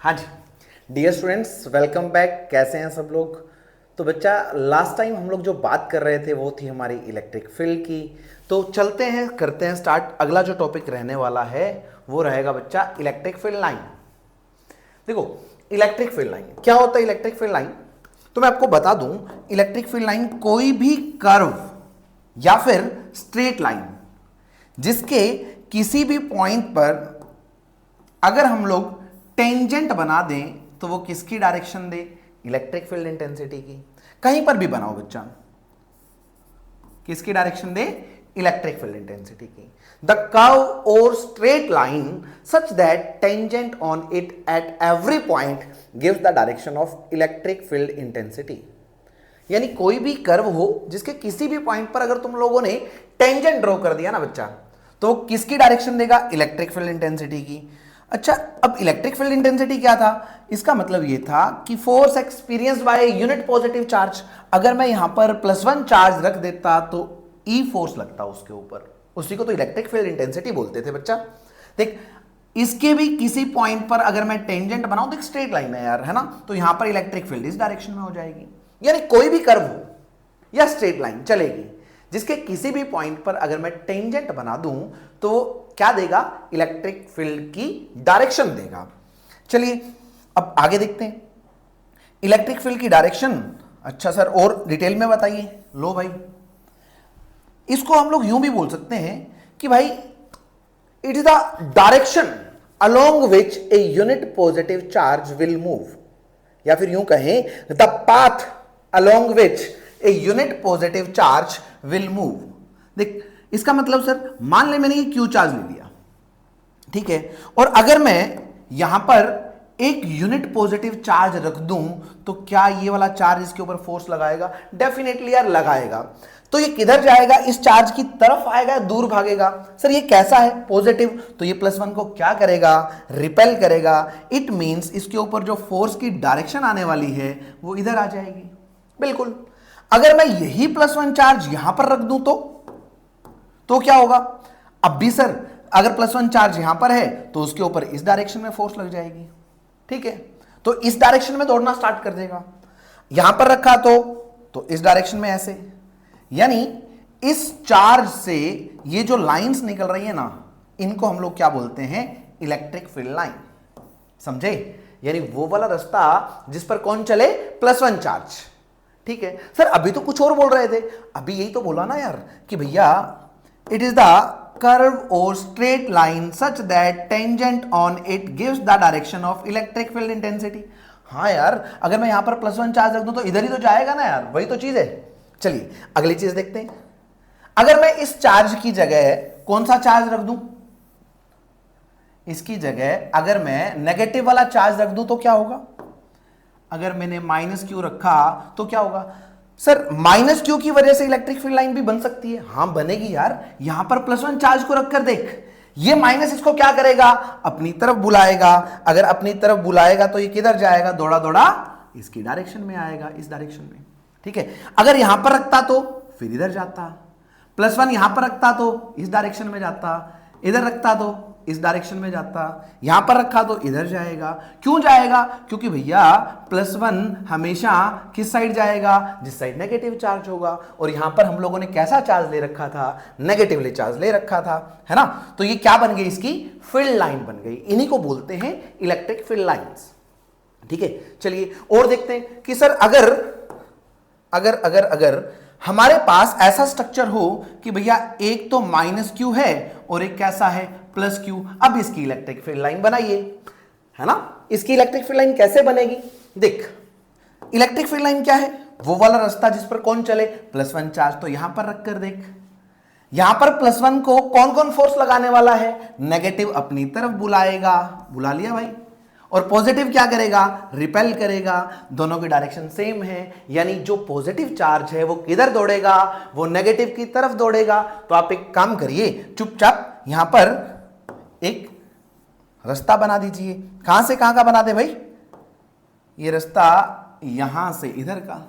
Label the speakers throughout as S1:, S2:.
S1: हाँ जी dear students, welcome back. कैसे हैं सब लोग? तो बच्चा, लास्ट टाइम हम लोग जो बात कर रहे थे वो थी हमारी इलेक्ट्रिक फील्ड की। तो चलते हैं, करते हैं स्टार्ट। अगला जो टॉपिक रहने वाला है वो रहेगा बच्चा इलेक्ट्रिक फील्ड लाइन। देखो, इलेक्ट्रिक फील्ड लाइन क्या होता है? इलेक्ट्रिक फील्ड लाइन तो मैं आपको बता दूं, इलेक्ट्रिक फील्ड लाइन कोई भी कर्व या फिर स्ट्रेट लाइन जिसके किसी भी पॉइंट पर अगर हम लोग टेंजेंट बना दें तो वो किसकी डायरेक्शन दे? इलेक्ट्रिक फील्ड इंटेंसिटी की। कहीं पर भी बनाओ बच्चा, किसकी डायरेक्शन दे? इलेक्ट्रिक फील्ड इंटेंसिटी की। द कर्व और straight line such that tangent on it at every point gives the direction of electric field intensity. यानी कोई भी कर्व हो जिसके किसी भी पॉइंट पर अगर तुम लोगों ने टेंजेंट ड्रॉ कर दिया ना बच्चा, तो किसकी डायरेक्शन देगा? इलेक्ट्रिक फील्ड इंटेंसिटी की। अच्छा, अब इलेक्ट्रिक फील्ड इंटेंसिटी क्या था? इसका मतलब यह था कि force experienced by unit positive charge. अगर मैं यहां पर +1 चार्ज रख देता तो ई फोर्स लगता उसके ऊपर, उसी को तो इलेक्ट्रिक फील्ड इंटेंसिटी बोलते थे बच्चा। देख, इसके भी किसी पॉइंट पर अगर मैं टेंजेंट बनाऊं, तो एक स्ट्रेट लाइन है यार, है ना, तो यहां पर इलेक्ट्रिक फील्ड इस डायरेक्शन में हो जाएगी। यानी कोई भी कर्व हो या स्ट्रेट लाइन चलेगी जिसके किसी भी पॉइंट पर अगर मैं टेंजेंट बना दूं तो क्या देगा? इलेक्ट्रिक फील्ड की डायरेक्शन देगा। चलिए अब आगे देखते हैं इलेक्ट्रिक फील्ड की डायरेक्शन। अच्छा सर, और डिटेल में बताइए। लो भाई, इसको हम लोग यूं भी बोल सकते हैं कि भाई it is the direction along which a unit positive charge will move, या फिर यूं कहें the path along which a unit positive charge will move. देख, इसका मतलब सर, मान ले मैंने ये क्यू चार्ज ले लिया, ठीक है, और अगर मैं यहां पर एक यूनिट पॉजिटिव चार्ज रख दूं तो क्या ये वाला चार्ज इसके ऊपर फोर्स लगाएगा? डेफिनेटली यार लगाएगा। तो ये किधर जाएगा? इस चार्ज की तरफ आएगा, दूर भागेगा। सर ये कैसा है? पॉजिटिव, तो ये +1 को क्या करेगा? रिपेल करेगा। इट मींस इसके ऊपर जो फोर्स की डायरेक्शन आने वाली है वो इधर आ जाएगी। बिल्कुल। अगर मैं यही +1 चार्ज यहां पर रख दूं तो क्या होगा? अब भी सर, अगर +1 चार्ज यहां पर है तो उसके ऊपर इस डायरेक्शन में फोर्स लग जाएगी, ठीक है, तो इस डायरेक्शन में दौड़ना स्टार्ट कर देगा। यहां पर रखा तो इस डायरेक्शन में ऐसे। यानी इस चार्ज से ये जो लाइंस निकल रही है ना, इनको हम लोग क्या बोलते हैं? Electric field line. समझे? यानी वो वाला रास्ता जिस पर कौन चले? +1 चार्ज। ठीक है सर, अभी तो कुछ और बोल रहे थे। अभी यही तो बोला ना यार कि भैया इट इज द कर्व और straight line such that tangent on it gives the direction of electric field intensity. हाँ यार, अगर मैं यहां पर +1 चार्ज रख दूं तो इधर ही तो जाएगा ना यार, वही तो चीज है। चलिए अगली चीज देखते हैं। अगर मैं इस चार्ज की जगह कौन सा चार्ज रख दूं? इसकी जगह अगर मैं नेगेटिव वाला चार्ज रख दूं तो क्या होगा? अगर मैंने -Q रखा तो क्या होगा? सर -Q की वजह से इलेक्ट्रिक फील्ड लाइन भी बन सकती है। हाँ बनेगी यार। यहां पर +1 चार्ज को रखकर देख, ये माइनस इसको क्या करेगा? अपनी तरफ बुलाएगा। अगर अपनी तरफ बुलाएगा तो ये किधर जाएगा? दौड़ा दौड़ा इसकी डायरेक्शन में आएगा, इस डायरेक्शन में, ठीक है। अगर यहां पर रखता तो फिर इधर जाता, +1 यहां पर रखता तो इस डायरेक्शन में जाता, इधर रखता तो इस डायरेक्शन में जाता, यहां पर रखा तो इधर जाएगा। क्यों जाएगा? क्योंकि भैया +1 हमेशा किस साइड जाएगा? जिस साइड नेगेटिव चार्ज होगा। और यहां पर हम लोगों ने कैसा चार्ज ले रखा था? नेगेटिवली चार्ज ले रखा था, है ना। तो ये क्या बन गई? इसकी फील्ड लाइन बन गई। इन्हीं को बोलते हैं इलेक्ट्रिक फील्ड लाइंस, ठीक है। चलिए और देखते हैं कि सर अगर अगर अगर अगर हमारे पास ऐसा स्ट्रक्चर हो कि भैया एक तो -Q है और एक कैसा है? +Q। अब इसकी इलेक्ट्रिक फील्ड लाइन बनाइए, है ना। इसकी इलेक्ट्रिक फील्ड लाइन कैसे बनेगी? देख, इलेक्ट्रिक फील्ड लाइन क्या है? वो वाला रास्ता जिस पर कौन चले? +1 चार्ज। तो यहां पर रखकर देख, यहां पर +1 को कौन कौन फोर्स लगाने वाला है? नेगेटिव अपनी तरफ बुलाएगा, बुला लिया भाई, और पॉजिटिव क्या करेगा? रिपेल करेगा। दोनों की डायरेक्शन सेम है, यानी जो पॉजिटिव चार्ज है वो किधर दौड़ेगा? वो नेगेटिव की तरफ दौड़ेगा। तो आप एक काम करिए, चुपचाप यहां पर एक रास्ता बना दीजिए। कहां से कहां का बना दे भाई? ये रास्ता यहां से इधर का।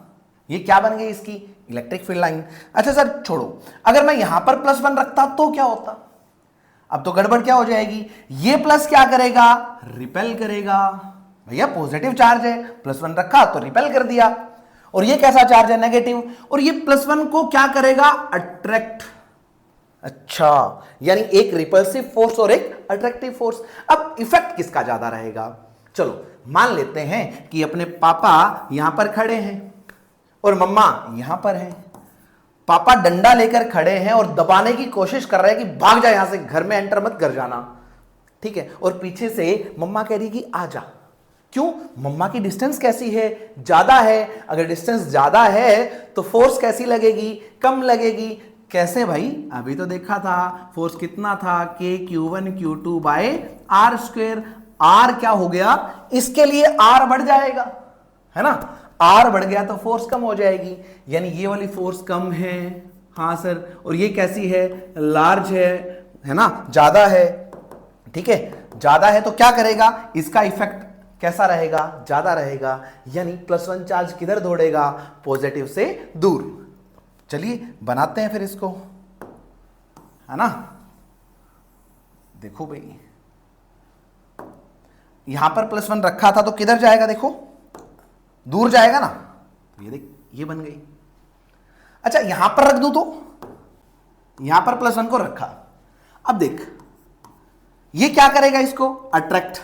S1: ये क्या बन गई? इसकी इलेक्ट्रिक फील्ड लाइन। अच्छा सर छोड़ो, अगर मैं यहां पर +1 रखता तो क्या होता? अब तो गड़बड़ क्या हो जाएगी? ये प्लस क्या करेगा? रिपेल करेगा, भैया पॉजिटिव चार्ज है, +1 रखा तो रिपेल कर दिया। और ये कैसा चार्ज है, नेगेटिव, और ये +1 को क्या करेगा, अट्रैक्ट। अच्छा, यानी एक रिपल्सिव फोर्स और एक अट्रैक्टिव फोर्स। अब इफेक्ट किसका ज्यादा रहेगा, चलो मान लेते हैं कि अपने पापा यहां पर खड़े हैं और मम्मा यहां पर हैं। पापा डंडा लेकर खड़े हैं और दबाने की कोशिश कर रहे हैं कि भाग जा यहां से, घर में एंटर मत कर जाना, ठीक है। और पीछे से मम्मा कह रही कि आ जा। क्यों, मम्मा की डिस्टेंस कैसी है, ज्यादा है। अगर डिस्टेंस ज्यादा है तो फोर्स कैसी लगेगी, कम लगेगी। कैसे भाई, अभी तो देखा था फोर्स कितना था, K(Q1 Q2 bye R²। R क्या हो गया, इसके लिए R बढ़ जाएगा, है ना। R बढ़ गया तो फोर्स कम हो जाएगी, यानी ये वाली फोर्स कम है। हाँ सर, और ये कैसी है, लार्ज है ना, ज्यादा है, ठीक है। ज्यादा है तो क्या करेगा, इसका इफेक्ट कैसा रहेगा, ज्यादा रहेगा, यानी +1 चार्ज किधर दौड़ेगा, पॉजिटिव से दूर। चलिए बनाते हैं फिर इसको, है ना। देखो भाई, यहां पर +1 रखा था तो किधर जाएगा, देखो दूर जाएगा ना। तो ये देख, ये बन गई। अच्छा, यहां पर रख दूं तो, यहां पर +1 को रखा, अब देख ये क्या करेगा, इसको अट्रैक्ट।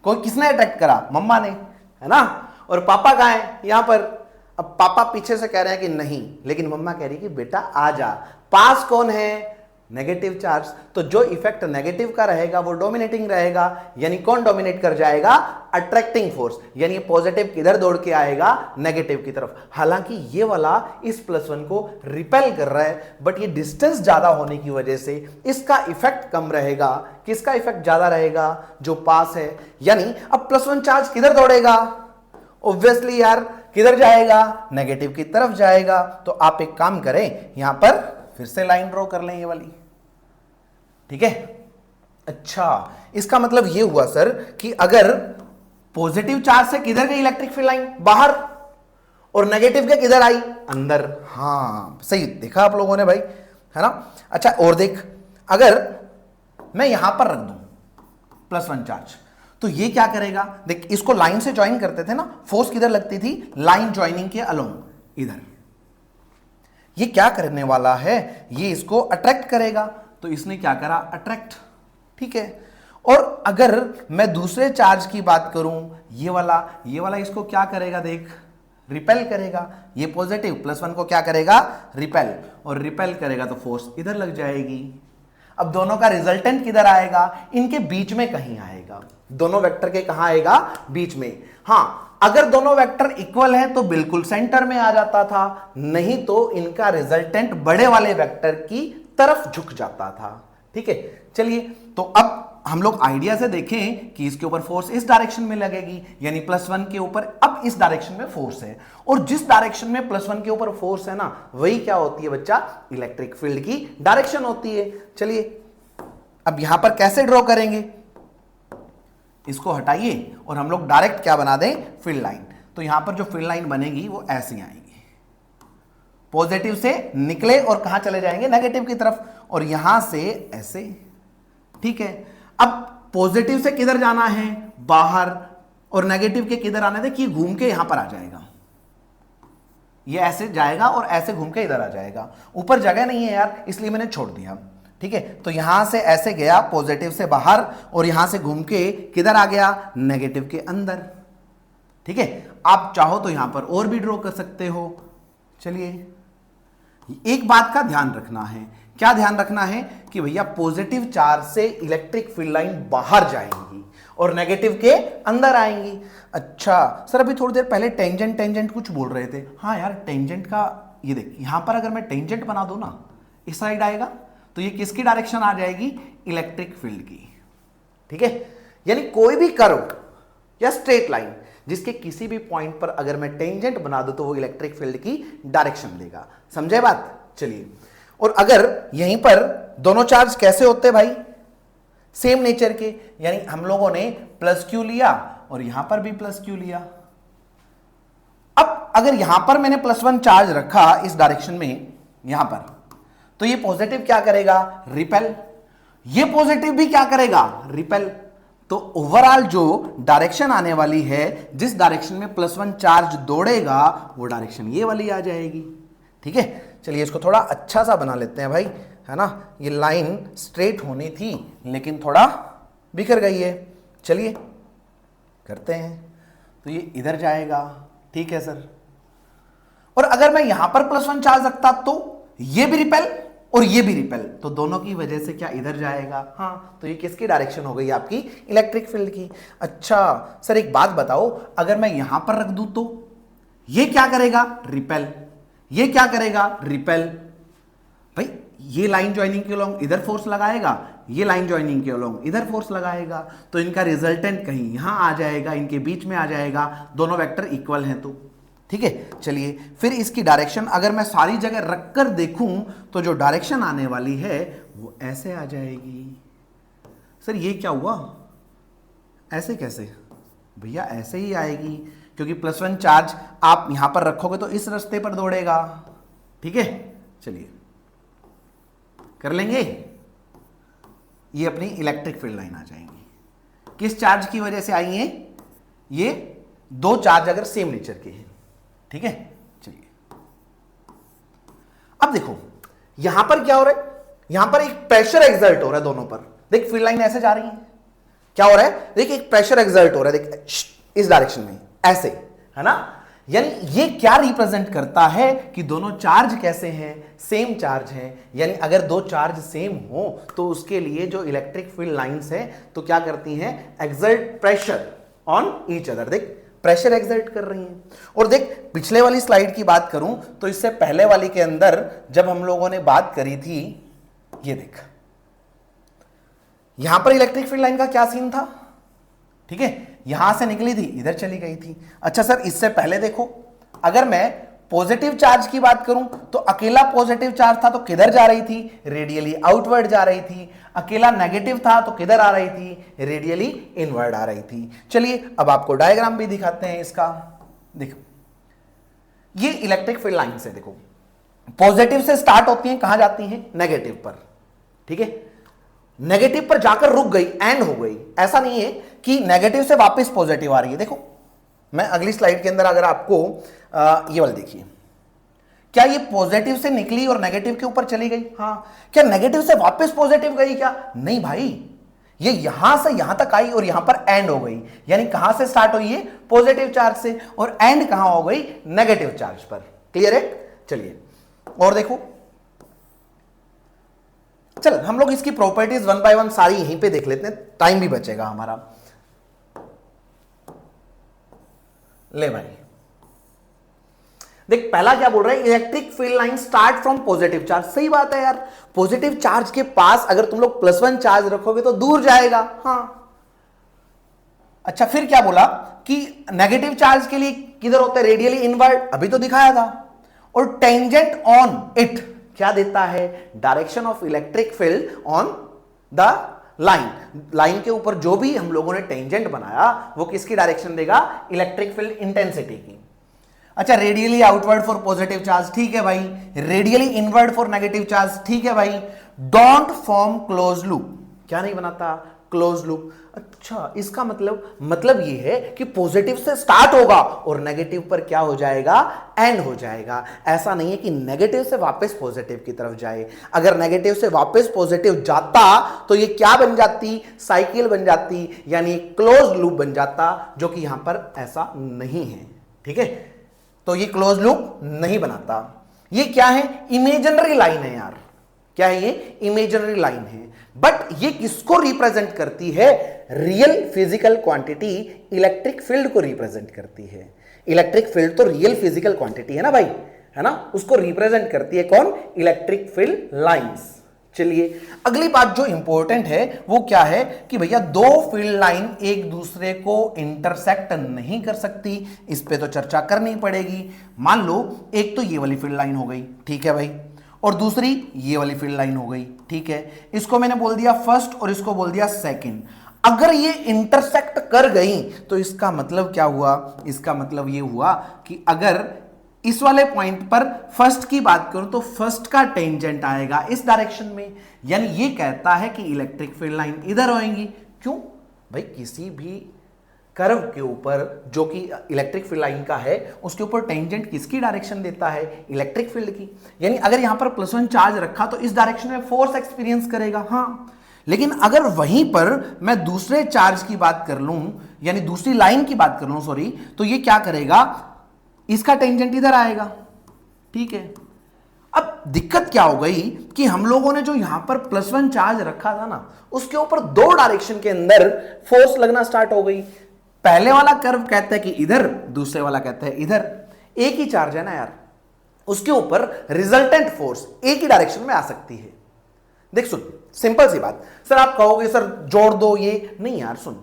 S1: कोई किसने अट्रैक्ट करा, मम्मा ने, है ना। और पापा कहां है, यहां पर। अब पापा पीछे से कह रहे हैं कि नहीं, लेकिन मम्मा कह रही है कि बेटा आ जा। पास कौन है, नेगेटिव चार्ज, तो जो इफेक्ट नेगेटिव का रहेगा वो डोमिनेटिंग रहेगा, यानी कौन डोमिनेट कर जाएगा, अट्रैक्टिंग फोर्स, यानी पॉजिटिव किधर दौड़ के आएगा, नेगेटिव की तरफ। हालांकि ये वाला इस +1 को रिपेल कर रहा है, बट ये डिस्टेंस ज्यादा होने की वजह से इसका इफेक्ट कम रहेगा। किसका इफेक्ट ज्यादा रहेगा, जो पास है। यानी अब +1 चार्ज किधर दौड़ेगा, ऑब्वियसली यार किधर जाएगा, नेगेटिव की तरफ जाएगा। तो आप एक काम करें, यहां पर फिर से लाइन ड्रॉ कर लें, ये वाली, ठीक है। अच्छा, इसका मतलब ये हुआ सर कि अगर पॉजिटिव चार्ज से किधर गई इलेक्ट्रिक फील्ड लाइन, बाहर, और नेगेटिव के किधर आई, अंदर। हाँ सही देखा आप लोगों ने भाई, है ना। अच्छा, और देख, अगर मैं यहां पर रख दूं +1 चार्ज, तो ये क्या करेगा, देख इसको लाइन से ज्वाइन करते थे ना, फोर्स किधर लगती थी, लाइन ज्वाइनिंग के अलोंग, इधर। ये क्या करने वाला है, ये इसको अट्रैक्ट करेगा, तो इसने क्या करा, अट्रैक्ट, ठीक है। और अगर मैं दूसरे चार्ज की बात करूं, ये वाला इसको क्या करेगा, देख रिपेल करेगा। ये पॉजिटिव +1 को क्या करेगा, रिपेल, और रिपेल करेगा तो फोर्स इधर लग जाएगी। अब दोनों का रिजल्टेंट किधर आएगा, इनके बीच में कहीं आएगा, दोनों वेक्टर के कहां आएगा, बीच में। हां, अगर दोनों वेक्टर इक्वल हैं तो बिल्कुल सेंटर में आ जाता था, नहीं तो इनका रिजल्टेंट बड़े वाले वेक्टर की तरफ झुक जाता था, ठीक है। चलिए, तो अब हम लोग आइडिया से देखें कि इसके ऊपर फोर्स इस डायरेक्शन में लगेगी, यानी +1 के ऊपर अब इस डायरेक्शन में फोर्स है, और जिस डायरेक्शन में +1 के ऊपर फोर्स है ना, वही क्या होती है बच्चा, इलेक्ट्रिक फील्ड की डायरेक्शन होती है। चलिए, अब यहां पर कैसे ड्रॉ करेंगे, इसको हटाइए और हम लोग डायरेक्ट क्या बना दें, फील्ड लाइन। तो यहां पर जो फील्ड लाइन बनेगी वो ऐसी आएगी, पॉजिटिव से निकले और कहां चले जाएंगे, नेगेटिव की तरफ, और यहां से ऐसे, ठीक है। अब पॉजिटिव से किधर जाना है, बाहर, और नेगेटिव के किधर आना है, देखिए घूम के यहां पर आ जाएगा, ये ऐसे जाएगा और ऐसे घूम के इधर आ जाएगा। ऊपर जगह नहीं है यार, इसलिए मैंने छोड़ दिया, ठीक है। तो यहां से ऐसे गया पॉजिटिव से बाहर, और यहां से घूम के किधर आ गया, नेगेटिव के अंदर, ठीक है। आप चाहो तो यहां पर और भी ड्रॉ कर सकते हो। चलिए, एक बात का ध्यान रखना है, क्या ध्यान रखना है कि भैया पॉजिटिव चार्ज से इलेक्ट्रिक फील्ड लाइन बाहर जाएंगी और नेगेटिव के अंदर आएंगी। अच्छा सर, अभी थोड़ी देर पहले टेंजेंट कुछ बोल रहे थे। हाँ यार, टेंजेंट का ये देख, यहां पर अगर मैं टेंजेंट बना दूं ना, इस साइड आएगा, तो ये किसकी डायरेक्शन आ जाएगी, इलेक्ट्रिक फील्ड की, ठीक है। यानी कोई भी कर्व या स्ट्रेट लाइन जिसके किसी भी पॉइंट पर अगर मैं टेंजेंट बना दूं तो वो इलेक्ट्रिक फील्ड की डायरेक्शन लेगा, समझे बात। चलिए, और अगर यहीं पर दोनों चार्ज कैसे होते हैं भाई, सेम नेचर के, यानी हम लोगों ने +Q लिया और यहां पर भी +Q लिया। अब अगर यहां पर मैंने +1 चार्ज रखा इस डायरेक्शन में, यहां पर, तो ये पॉजिटिव क्या करेगा, रिपेल, ये पॉजिटिव भी क्या करेगा, रिपेल। तो ओवरऑल जो डायरेक्शन आने वाली है, जिस डायरेक्शन में +1 चार्ज दौड़ेगा वो डायरेक्शन ये वाली आ जाएगी। ठीक है, चलिए इसको थोड़ा अच्छा सा बना लेते हैं भाई, है ना। ये लाइन स्ट्रेट होनी थी लेकिन थोड़ा बिखर गई है। चलिए करते हैं, तो ये इधर जाएगा। ठीक है सर, और अगर मैं यहां पर +1 चार्ज रखता तो ये भी रिपेल और ये भी रिपेल, तो दोनों की वजह से क्या इधर जाएगा। हाँ, तो ये किसकी डायरेक्शन हो गई आपकी, इलेक्ट्रिक फील्ड की। अच्छा सर एक बात बताओ, अगर मैं यहां पर रख दूं तो ये क्या करेगा, रिपेल, ये क्या करेगा, रिपेल। भाई ये लाइन ज्वाइनिंग के अलोंग इधर फोर्स लगाएगा, ये लाइन ज्वाइनिंग के अलोंग इधर फोर्स लगाएगा, तो इनका रिजल्टेंट कहीं यहां आ जाएगा, इनके बीच में आ जाएगा, दोनों वेक्टर इक्वल हैं। तो ठीक है, चलिए फिर इसकी डायरेक्शन अगर मैं सारी जगह रखकर देखूं तो जो डायरेक्शन आने वाली है वो ऐसे आ जाएगी। सर ये क्या हुआ, ऐसे कैसे, भैया ऐसे ही आएगी, क्योंकि +1 चार्ज आप यहां पर रखोगे तो इस रास्ते पर दौड़ेगा। ठीक है, चलिए कर लेंगे। ये अपनी इलेक्ट्रिक फील्ड लाइन आ जाएंगी, किस चार्ज की वजह से आई है, ये दो चार्ज अगर सेम नेचर के हैं। ठीक है, चलिए अब देखो यहां पर क्या हो रहा है, यहां पर एक प्रेशर एक्सर्ट हो रहा है दोनों पर। देख फील्ड लाइन ऐसे जा रही है, क्या हो रहा है, देख एक प्रेशर एक्सर्ट हो रहा है, देख इस डायरेक्शन में ऐसे, है ना। यानी ये क्या रिप्रेजेंट करता है कि दोनों चार्ज कैसे हैं, सेम चार्ज हैं। यानी अगर दो चार्ज सेम हो तो उसके लिए जो इलेक्ट्रिक फील्ड लाइंस है तो क्या करती हैं, exert pressure on each other. देख प्रेशर एक्सर्ट कर रही हैं। और देख पिछले वाली स्लाइड की बात करूं तो इससे पहले वाली के अंदर जब हम लोगों ने बात करी थी, ये देख यहां पर इलेक्ट्रिक फील्ड लाइन का क्या सीन था। ठीक है, यहां से निकली थी, इधर चली गई थी। अच्छा सर इससे पहले देखो, अगर मैं पॉजिटिव चार्ज की बात करूं तो अकेला पॉजिटिव चार्ज था तो किधर जा रही थी, रेडियली आउटवर्ड जा रही थी। अकेला नेगेटिव था तो किधर आ रही थी, रेडियली इनवर्ड आ रही थी। चलिए अब आपको डायग्राम भी दिखाते हैं इसका। देखो ये इलेक्ट्रिक फील्ड लाइन से, देखो पॉजिटिव से स्टार्ट होती हैं, कहां जाती हैं, नेगेटिव पर। ठीक है, नेगेटिव पर जाकर रुक गई, एंड हो गई। ऐसा नहीं है कि नेगेटिव से वापस पॉजिटिव आ रही है। देखो मैं अगली स्लाइड के अंदर अगर आपको ये वाला देखिए, क्या ये पॉजिटिव से निकली और नेगेटिव के ऊपर चली गई, हाँ। क्या नेगेटिव से वापस पॉजिटिव गई क्या, नहीं भाई, ये यहां से यहां तक आई और यहां पर एंड हो गई। यानी कहां से स्टार्ट हुई है, पॉजिटिव चार्ज से, और एंड कहां हो गई, नेगेटिव चार्ज पर। क्लियर है, चलिए और देखो, चल हम लोग इसकी प्रॉपर्टीज 1 बाय 1 सारी यहीं पे देख लेते हैं, टाइम भी बचेगा हमारा। ले भाई देख पहला क्या बोल रहा है, electric field line start from positive charge. सही बात है यार, पॉजिटिव चार्ज के पास अगर तुम लोग +1 चार्ज रखोगे तो दूर जाएगा, हाँ। अच्छा फिर क्या बोला कि नेगेटिव चार्ज के लिए किधर होता है, रेडियली इनवर्ड, अभी तो दिखाया था। और टेंजेंट ऑन इट क्या देता है, direction of electric field on the line. Line के ऊपर जो भी हम लोगों ने टेंजेंट बनाया वो किसकी डायरेक्शन देगा, इलेक्ट्रिक फील्ड इंटेंसिटी की। अच्छा radially outward for positive charge, ठीक है भाई। Radially inward for negative charge, ठीक है भाई। डोंट फॉर्म क्लोज लूप, क्या नहीं बनाता, क्लोज लूप। अच्छा इसका मतलब ये है कि पॉजिटिव से स्टार्ट होगा और नेगेटिव पर क्या हो जाएगा, एंड हो जाएगा। ऐसा नहीं है कि नेगेटिव से वापस पॉजिटिव की तरफ जाए। अगर नेगेटिव से वापस पॉजिटिव जाता तो ये क्या बन जाती, साइकिल बन जाती, यानी क्लोज लूप बन जाता, जो कि यहां पर ऐसा नहीं है। ठीक है, तो ये क्लोज लूप नहीं बनाता। ये क्या है, इमेजिनरी लाइन है यार। क्या है ये, इमेजिनरी लाइन है। बट ये किसको रिप्रेजेंट करती है, real physical quantity electric field को रिप्रेजेंट करती है। इलेक्ट्रिक फील्ड तो रियल फिजिकल क्वांटिटी है ना भाई, है ना, उसको रिप्रेजेंट करती है कौन, इलेक्ट्रिक फील्ड लाइंस। चलिए अगली बात जो इंपॉर्टेंट है वो क्या है कि भैया दो फील्ड लाइन एक दूसरे को इंटरसेक्ट नहीं कर सकती, इस पे तो चर्चा करनी पड़ेगी। मान लो एक तो ये वाली फील्ड लाइन हो गई, ठीक है भाई, और दूसरी ये वाली फील्ड लाइन हो गई, ठीक है। इसको मैंने बोल दिया फर्स्ट और इसको बोल दिया सेकंड। अगर ये इंटरसेक्ट कर गई तो इसका मतलब क्या हुआ, इसका मतलब ये हुआ कि अगर इस वाले पॉइंट पर फर्स्ट की बात करूं तो फर्स्ट का टेंजेंट आएगा इस डायरेक्शन में, यानी ये कहता है कि इलेक्ट्रिक फील्ड लाइन इधर होएंगी। क्यों, भाई किसी भी कर्व के ऊपर जो कि इलेक्ट्रिक फील्ड लाइन का है उसके ऊपर टेंजेंट किसकी डायरेक्शन देता है? इलेक्ट्रिक फील्ड की। यानी अगर यहां पर +1 चार्ज रखा तो इस डायरेक्शन में फोर्स एक्सपीरियंस करेगा, हाँ। लेकिन अगर वहीं पर मैं दूसरे चार्ज की बात कर लूं, यानी दूसरी लाइन की बात कर लूं, सॉरी, तो ये क्या करेगा? इसका टेंजेंट इधर आएगा, ठीक है। अब दिक्कत क्या हो गई कि हम लोगों ने जो यहां पर +1 चार्ज रखा था ना, उसके ऊपर दो डायरेक्शन के अंदर फोर्स लगना स्टार्ट हो गई। पहले वाला कर्व कहता है कि इधर, दूसरे वाला कहता है इधर। एक ही चार्ज है ना यार, उसके ऊपर रिजल्टेंट फोर्स एक ही डायरेक्शन में आ सकती है। देख सुन, सिंपल सी बात। सर आप कहोगे सर जोड़ दो, ये नहीं यार। सुन,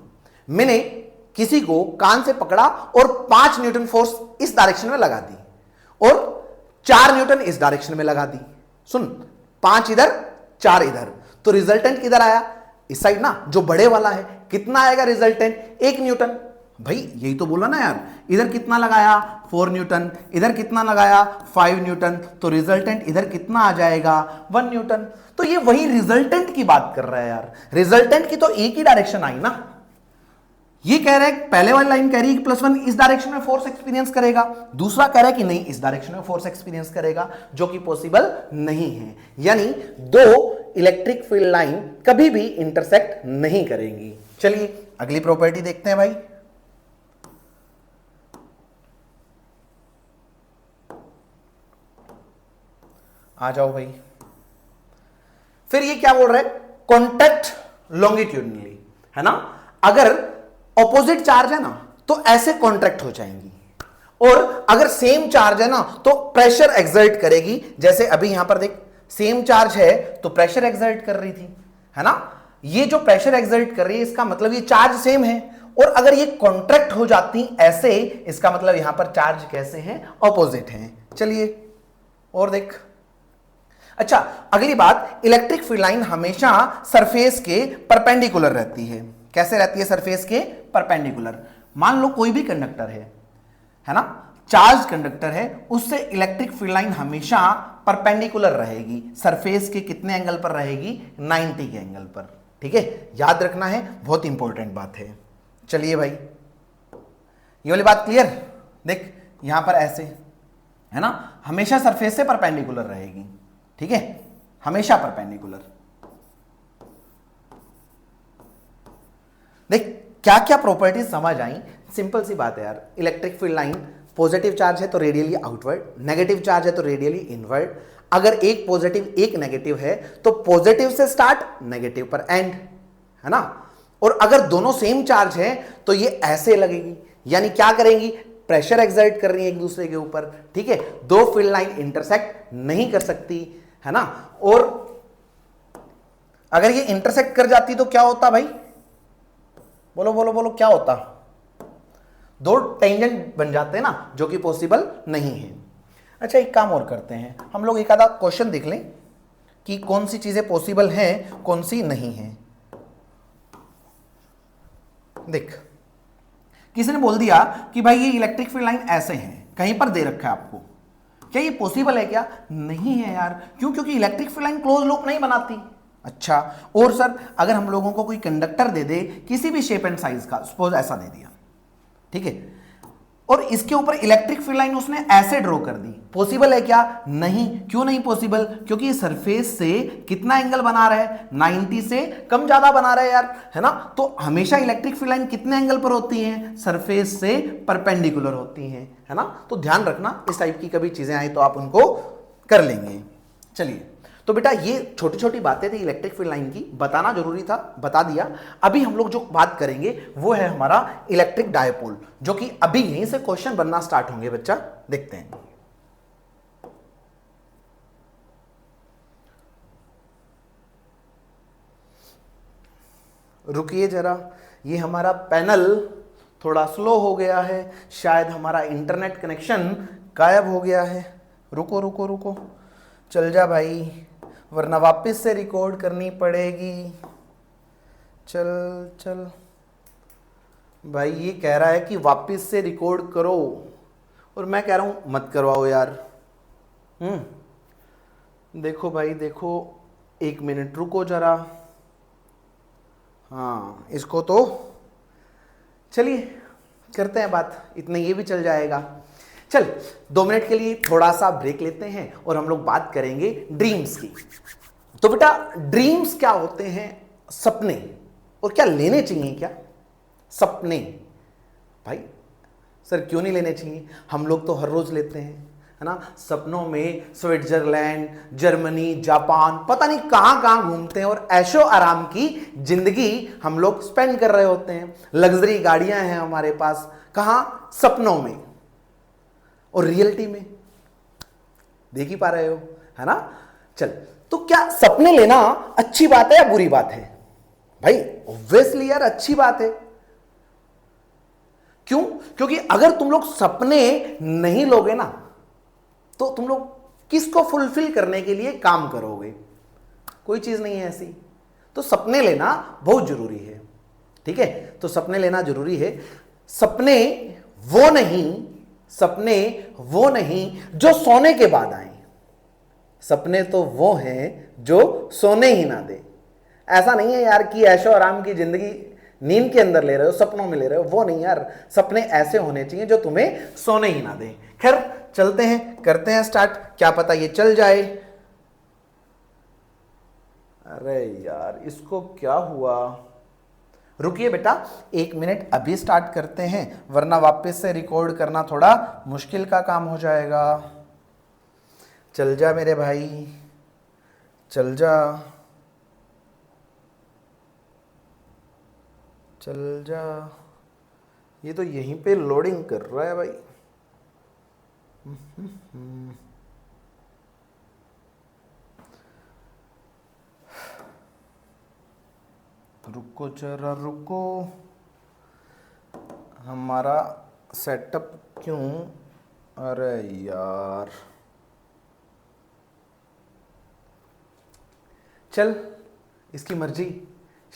S1: मैंने किसी को कान से पकड़ा और 5 न्यूटन फोर्स इस डायरेक्शन में लगा दी और 4 न्यूटन इस डायरेक्शन में लगा दी। सुन, 5 इधर 4 इधर, तो रिजल्टेंट किधर आया? इस साइड ना, जो बड़े वाला है। कितना आएगा रिजल्टेंट? 1 न्यूटन। भाई यही तो बोला ना यार, इधर कितना लगाया? 4 न्यूटन, इधर कितना लगाया? 5 न्यूटन, तो रिजल्टेंट इधर कितना आ जाएगा? 1 न्यूटन। तो ये वही रिजल्टेंट की बात कर रहा है यार। रिजल्टेंट की तो एक ही डायरेक्शन आई ना। ये कह रहा है, पहले वाली लाइन कह रही है कि +1 इस डायरेक्शन में फोर्स एक्सपीरियंस करेगा, दूसरा कह रहा है कि नहीं इस डायरेक्शन में फोर्स एक्सपीरियंस करेगा, जो कि पॉसिबल नहीं है। यानी दो इलेक्ट्रिक फील्ड लाइन कभी भी इंटरसेक्ट नहीं करेंगी। चलिए अगली प्रॉपर्टी देखते हैं भाई। आ जाओ भाई। फिर ये क्या बोल रहा है? कॉन्टैक्ट लॉन्गिट्यूडनली, है ना। अगर ऑपोजिट चार्ज है ना तो ऐसे कॉन्ट्रैक्ट हो जाएंगी, और अगर सेम चार्ज है ना तो प्रेशर एक्सर्ट करेगी। जैसे अभी यहां पर देख, सेम चार्ज है तो प्रेशर एक्सर्ट कर रही थी, है ना। ये जो प्रेशर एक्सर्ट कर रही है इसका मतलब ये चार्ज सेम है, और अगर ये कॉन्ट्रैक्ट हो जाती ऐसे, इसका मतलब यहां पर चार्ज कैसे हैं? ऑपोजिट हैं। चलिए और देख। अच्छा, अगली बात, इलेक्ट्रिक फील्ड लाइन हमेशा सरफेस के परपेंडिकुलर रहती है। कैसे रहती है? सरफेस के परपेंडिकुलर। मान लो कोई भी कंडक्टर है ना, चार्ज कंडक्टर है, उससे इलेक्ट्रिक फील्ड लाइन हमेशा परपेंडिकुलर रहेगी। सरफेस के कितने एंगल पर रहेगी? 90 के एंगल पर। ठीक है, याद रखना है, बहुत इंपॉर्टेंट बात है। चलिए भाई, ये वाली बात क्लियर? देख यहां पर ऐसे है ना, हमेशा सरफेस से परपेंडिकुलर रहेगी, ठीक है, हमेशा परपेंडिकुलर। देख क्या क्या प्रॉपर्टीज समझ आई? सिंपल सी बात है यार। Electric field line positive charge है तो रेडियली आउटवर्ड, नेगेटिव चार्ज है तो रेडियली इनवर्ड। अगर एक पॉजिटिव एक नेगेटिव है तो पॉजिटिव से स्टार्ट, नेगेटिव पर एंड, है ना। और अगर दोनों सेम चार्ज है तो ये ऐसे लगेगी, यानी क्या करेंगी? प्रेशर एक्सर्ट कर रही है एक दूसरे के ऊपर, ठीक है। दो फील्ड लाइन इंटरसेक्ट नहीं कर सकती, है ना। और अगर ये इंटरसेक्ट कर जाती तो क्या होता भाई? बोलो बोलो बोलो, क्या होता? दो टेंजेंट बन जाते हैं ना, जो कि पॉसिबल नहीं है। अच्छा, एक काम और करते हैं, हम लोग एक आधा क्वेश्चन देख लें कि कौन सी चीजें पॉसिबल हैं, कौन सी नहीं है। देख, किसी ने बोल दिया कि भाई ये इलेक्ट्रिक फील्ड लाइन ऐसे हैं, कहीं पर दे रखा है आपको, क्या ये पॉसिबल है? क्या नहीं है यार। क्यों? क्योंकि electric field line close loop नहीं बनाती। अच्छा, और सर अगर हम लोगों को कोई कंडक्टर दे दे किसी भी शेप एंड साइज का, सपोज ऐसा दे दिया, ठीक है, और इसके ऊपर इलेक्ट्रिक फील्ड लाइन उसने ऐसे ड्रॉ कर दी, पॉसिबल है क्या? नहीं। क्यों नहीं पॉसिबल? क्योंकि ये सरफेस से कितना एंगल बना रहा है? 90 से कम ज्यादा बना रहा है यार, है ना। तो हमेशा इलेक्ट्रिक फील्ड लाइन कितने एंगल पर होती हैं? सरफेस से परपेंडिकुलर होती हैं, है ना। तो ध्यान रखना, इस टाइप की कभी चीजें आई तो आप उनको कर लेंगे। चलिए, तो बेटा ये छोटी छोटी बातें थी इलेक्ट्रिक फील्ड लाइन की, बताना जरूरी था, बता दिया। अभी हम लोग जो बात करेंगे वो है हमारा इलेक्ट्रिक डायपोल, जो कि अभी यहीं से क्वेश्चन बनना स्टार्ट होंगे बच्चा, देखते हैं। रुकिए जरा, ये हमारा पैनल थोड़ा स्लो हो गया है, शायद हमारा इंटरनेट कनेक्शन गायब हो गया है। रुको रुको रुको, चल जा भाई, वरना वापस से रिकॉर्ड करनी पड़ेगी। चल चल भाई, ये कह रहा है कि वापस से रिकॉर्ड करो, और मैं कह रहा हूं मत करवाओ यार। देखो भाई देखो, 1 मिनट रुको जरा। हाँ, इसको तो चलिए करते हैं बात, इतने ये भी चल जाएगा। चल 2 मिनट के लिए थोड़ा सा ब्रेक लेते हैं और हम लोग बात करेंगे ड्रीम्स की। तो बेटा ड्रीम्स क्या होते हैं? सपने। और क्या लेने चाहिए क्या सपने? भाई सर क्यों नहीं लेने चाहिए, हम लोग तो हर रोज लेते हैं, है ना। सपनों में स्विट्जरलैंड, जर्मनी, जापान, पता नहीं कहां कहां घूमते हैं और ऐशो आराम की जिंदगी हम लोग स्पेंड कर रहे होते हैं। लग्जरी गाड़ियां हैं हमारे पास, कहां? सपनों में। और रियलिटी में देख ही पा रहे हो, है ना। चल तो क्या सपने लेना अच्छी बात है या बुरी बात है? भाई ऑब्वियसली यार अच्छी बात है। क्यों? क्योंकि अगर तुम लोग सपने नहीं लोगे ना तो तुम लोग किसको फुलफिल करने के लिए काम करोगे? कोई चीज नहीं है ऐसी। तो सपने लेना बहुत जरूरी है, ठीक है। तो सपने लेना जरूरी है। सपने वो नहीं जो सोने के बाद आए। सपने तो वो हैं जो सोने ही ना दे। ऐसा नहीं है यार कि ऐशो आराम की जिंदगी नींद के अंदर ले रहे हो, सपनों में ले रहे हो, वो नहीं यार। सपने ऐसे होने चाहिए जो तुम्हें सोने ही ना दे। खैर चलते हैं, करते हैं स्टार्ट, क्या पता ये चल जाए। अरे यार इसको क्या हुआ? रुकिए बेटा 1 मिनट, अभी स्टार्ट करते हैं, वरना वापस से रिकॉर्ड करना थोड़ा मुश्किल का काम हो जाएगा। चल जा मेरे भाई, चल जा, चल जा। ये तो यहीं पे लोडिंग कर रहा है भाई। रुको जरा रुको, हमारा सेटअप क्यों? अरे यार चल, इसकी मर्जी।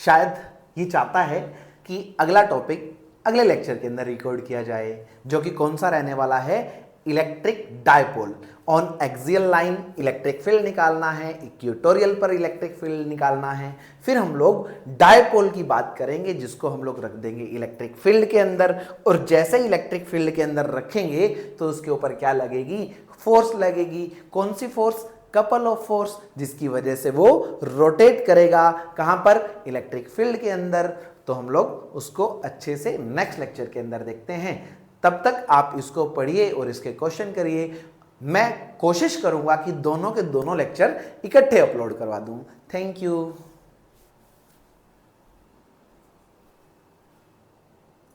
S1: शायद ये चाहता है कि अगला टॉपिक अगले लेक्चर के अंदर रिकॉर्ड किया जाए, जो कि कौन सा रहने वाला है? Electric dipole. On axial line electric field निकालना है, इक्वेटोरियल पर इलेक्ट्रिक फील्ड निकालना है। फिर हम लोग डायपोल की बात करेंगे, जिसको हम लोग रख देंगे इलेक्ट्रिक फील्ड के अंदर। और जैसे ही इलेक्ट्रिक फील्ड के अंदर रखेंगे तो उसके ऊपर क्या लगेगी? फोर्स लगेगी। कौन सी फोर्स? कपल ऑफ फोर्स, जिसकी वजह से वो रोटेट करेगा। कहां पर? इलेक्ट्रिक फील्ड के अंदर। तो हम लोग उसको अच्छे से नेक्स्ट लेक्चर के अंदर देखते हैं। तब तक आप इसको पढ़िए और इसके क्वेश्चन करिए। मैं कोशिश करूंगा कि दोनों के दोनों लेक्चर इकट्ठे अपलोड करवा दूं। Thank you.